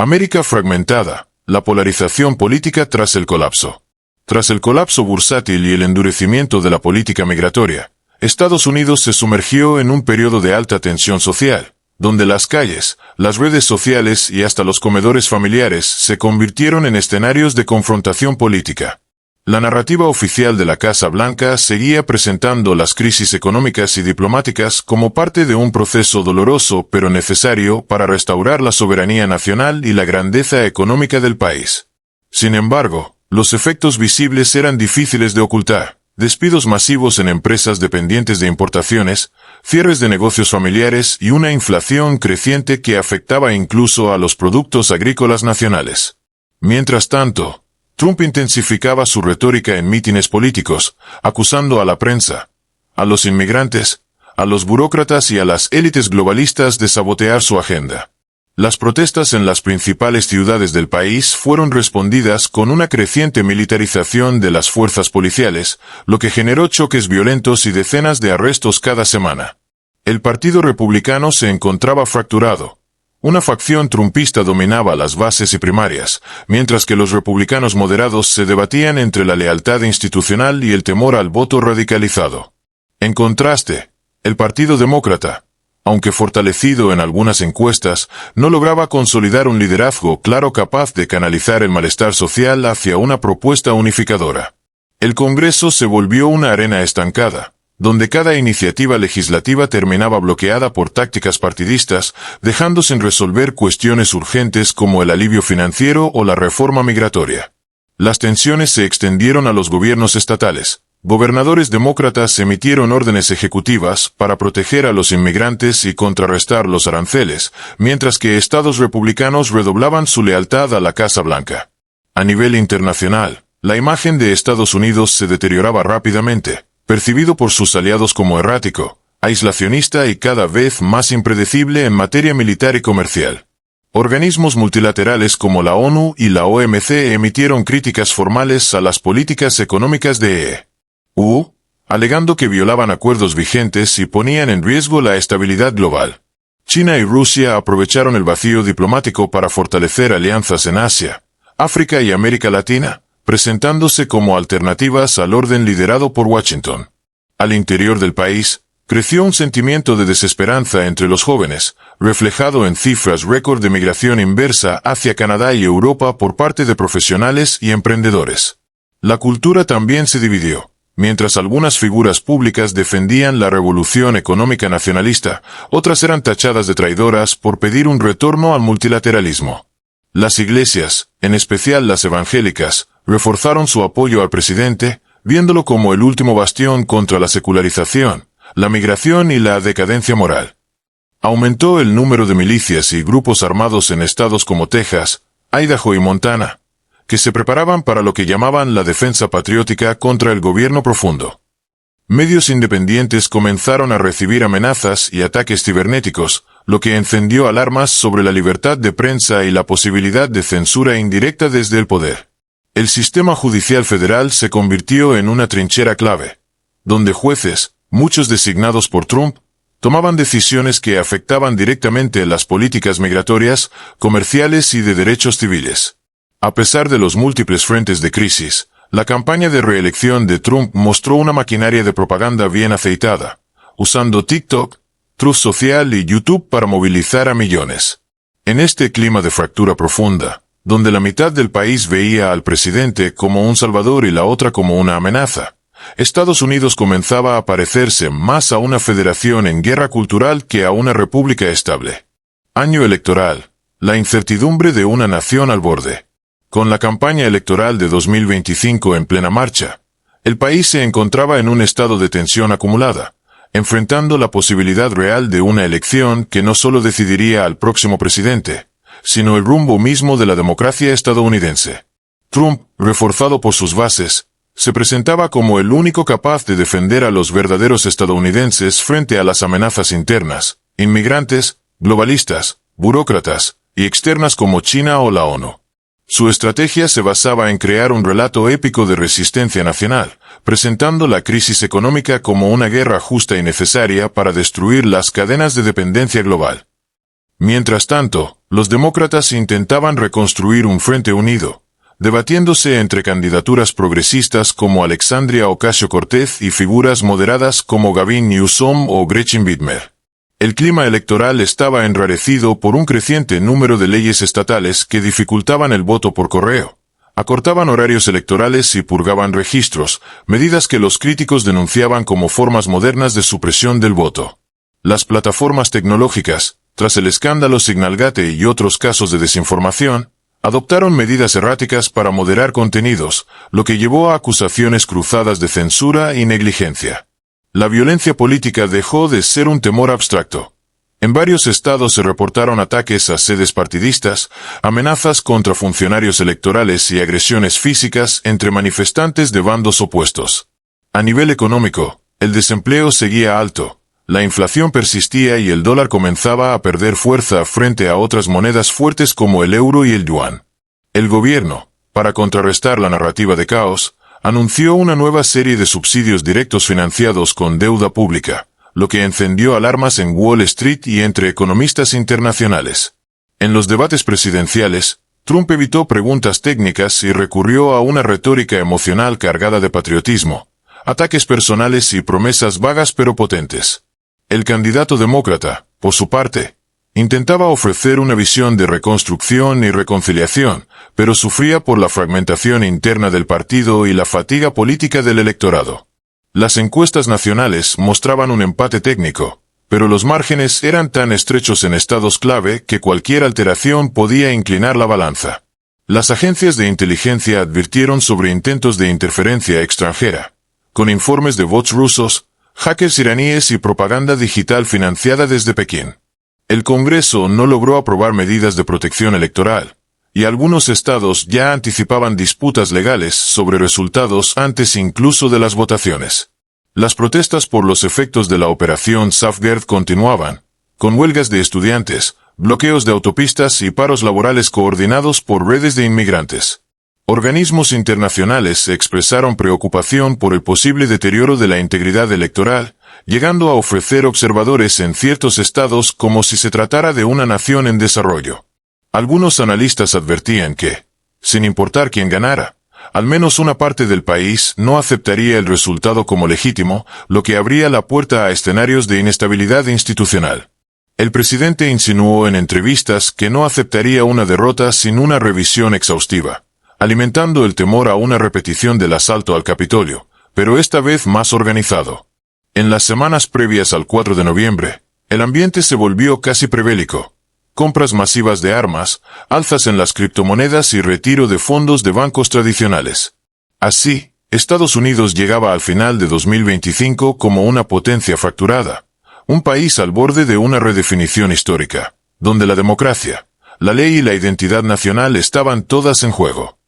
América fragmentada, la polarización política tras el colapso. Tras el colapso bursátil y el endurecimiento de la política migratoria, Estados Unidos se sumergió en un periodo de alta tensión social, donde las calles, las redes sociales y hasta los comedores familiares se convirtieron en escenarios de confrontación política. La narrativa oficial de la Casa Blanca seguía presentando las crisis económicas y diplomáticas como parte de un proceso doloroso pero necesario para restaurar la soberanía nacional y la grandeza económica del país. Sin embargo, los efectos visibles eran difíciles de ocultar: despidos masivos en empresas dependientes de importaciones, cierres de negocios familiares y una inflación creciente que afectaba incluso a los productos agrícolas nacionales. Mientras tanto, Trump intensificaba su retórica en mítines políticos, acusando a la prensa, a los inmigrantes, a los burócratas y a las élites globalistas de sabotear su agenda. Las protestas en las principales ciudades del país fueron respondidas con una creciente militarización de las fuerzas policiales, lo que generó choques violentos y decenas de arrestos cada semana. El Partido Republicano se encontraba fracturado. Una facción trumpista dominaba las bases y primarias, mientras que los republicanos moderados se debatían entre la lealtad institucional y el temor al voto radicalizado. En contraste, el Partido Demócrata, aunque fortalecido en algunas encuestas, no lograba consolidar un liderazgo claro capaz de canalizar el malestar social hacia una propuesta unificadora. El Congreso se volvió una arena estancada, donde cada iniciativa legislativa terminaba bloqueada por tácticas partidistas, dejando sin resolver cuestiones urgentes como el alivio financiero o la reforma migratoria. Las tensiones se extendieron a los gobiernos estatales. Gobernadores demócratas emitieron órdenes ejecutivas para proteger a los inmigrantes y contrarrestar los aranceles, mientras que estados republicanos redoblaban su lealtad a la Casa Blanca. A nivel internacional, la imagen de Estados Unidos se deterioraba rápidamente, percibido por sus aliados como errático, aislacionista y cada vez más impredecible en materia militar y comercial. Organismos multilaterales como la ONU y la OMC emitieron críticas formales a las políticas económicas de EU, alegando que violaban acuerdos vigentes y ponían en riesgo la estabilidad global. China y Rusia aprovecharon el vacío diplomático para fortalecer alianzas en Asia, África y América Latina, presentándose como alternativas al orden liderado por Washington. Al interior del país, creció un sentimiento de desesperanza entre los jóvenes, reflejado en cifras récord de migración inversa hacia Canadá y Europa por parte de profesionales y emprendedores. La cultura también se dividió. Mientras algunas figuras públicas defendían la revolución económica nacionalista, otras eran tachadas de traidoras por pedir un retorno al multilateralismo. Las iglesias, en especial las evangélicas, reforzaron su apoyo al presidente, viéndolo como el último bastión contra la secularización, la migración y la decadencia moral. Aumentó el número de milicias y grupos armados en estados como Texas, Idaho y Montana, que se preparaban para lo que llamaban la defensa patriótica contra el gobierno profundo. Medios independientes comenzaron a recibir amenazas y ataques cibernéticos, lo que encendió alarmas sobre la libertad de prensa y la posibilidad de censura indirecta desde el poder. El sistema judicial federal se convirtió en una trinchera clave, donde jueces, muchos designados por Trump, tomaban decisiones que afectaban directamente las políticas migratorias, comerciales y de derechos civiles. A pesar de los múltiples frentes de crisis, la campaña de reelección de Trump mostró una maquinaria de propaganda bien aceitada, usando TikTok, Truth Social y YouTube para movilizar a millones. En este clima de fractura profunda, donde la mitad del país veía al presidente como un salvador y la otra como una amenaza, Estados Unidos comenzaba a parecerse más a una federación en guerra cultural que a una república estable. Año electoral, la incertidumbre de una nación al borde. Con la campaña electoral de 2025 en plena marcha, el país se encontraba en un estado de tensión acumulada, enfrentando la posibilidad real de una elección que no solo decidiría al próximo presidente, sino el rumbo mismo de la democracia estadounidense. Trump, reforzado por sus bases, se presentaba como el único capaz de defender a los verdaderos estadounidenses frente a las amenazas internas, inmigrantes, globalistas, burócratas, y externas como China o la ONU. Su estrategia se basaba en crear un relato épico de resistencia nacional, presentando la crisis económica como una guerra justa y necesaria para destruir las cadenas de dependencia global. Mientras tanto, los demócratas intentaban reconstruir un frente unido, debatiéndose entre candidaturas progresistas como Alexandria Ocasio-Cortez y figuras moderadas como Gavin Newsom o Gretchen Whitmer. El clima electoral estaba enrarecido por un creciente número de leyes estatales que dificultaban el voto por correo, acortaban horarios electorales y purgaban registros, medidas que los críticos denunciaban como formas modernas de supresión del voto. Las plataformas tecnológicas, tras el escándalo Signalgate y otros casos de desinformación, adoptaron medidas erráticas para moderar contenidos, lo que llevó a acusaciones cruzadas de censura y negligencia. La violencia política dejó de ser un temor abstracto. En varios estados se reportaron ataques a sedes partidistas, amenazas contra funcionarios electorales y agresiones físicas entre manifestantes de bandos opuestos. A nivel económico, el desempleo seguía alto, la inflación persistía y el dólar comenzaba a perder fuerza frente a otras monedas fuertes como el euro y el yuan. El gobierno, para contrarrestar la narrativa de caos, anunció una nueva serie de subsidios directos financiados con deuda pública, lo que encendió alarmas en Wall Street y entre economistas internacionales. En los debates presidenciales, Trump evitó preguntas técnicas y recurrió a una retórica emocional cargada de patriotismo, ataques personales y promesas vagas pero potentes. El candidato demócrata, por su parte, intentaba ofrecer una visión de reconstrucción y reconciliación, pero sufría por la fragmentación interna del partido y la fatiga política del electorado. Las encuestas nacionales mostraban un empate técnico, pero los márgenes eran tan estrechos en estados clave que cualquier alteración podía inclinar la balanza. Las agencias de inteligencia advirtieron sobre intentos de interferencia extranjera, con informes de bots rusos, hackers iraníes y propaganda digital financiada desde Pekín. El Congreso no logró aprobar medidas de protección electoral, y algunos estados ya anticipaban disputas legales sobre resultados antes incluso de las votaciones. Las protestas por los efectos de la operación Safeguard continuaban, con huelgas de estudiantes, bloqueos de autopistas y paros laborales coordinados por redes de inmigrantes. Organismos internacionales expresaron preocupación por el posible deterioro de la integridad electoral, llegando a ofrecer observadores en ciertos estados como si se tratara de una nación en desarrollo. Algunos analistas advertían que, sin importar quién ganara, al menos una parte del país no aceptaría el resultado como legítimo, lo que abría la puerta a escenarios de inestabilidad institucional. El presidente insinuó en entrevistas que no aceptaría una derrota sin una revisión exhaustiva, alimentando el temor a una repetición del asalto al Capitolio, pero esta vez más organizado. En las semanas previas al 4 de noviembre, el ambiente se volvió casi prebélico. Compras masivas de armas, alzas en las criptomonedas y retiro de fondos de bancos tradicionales. Así, Estados Unidos llegaba al final de 2025 como una potencia fracturada, un país al borde de una redefinición histórica, donde la democracia, la ley y la identidad nacional estaban todas en juego.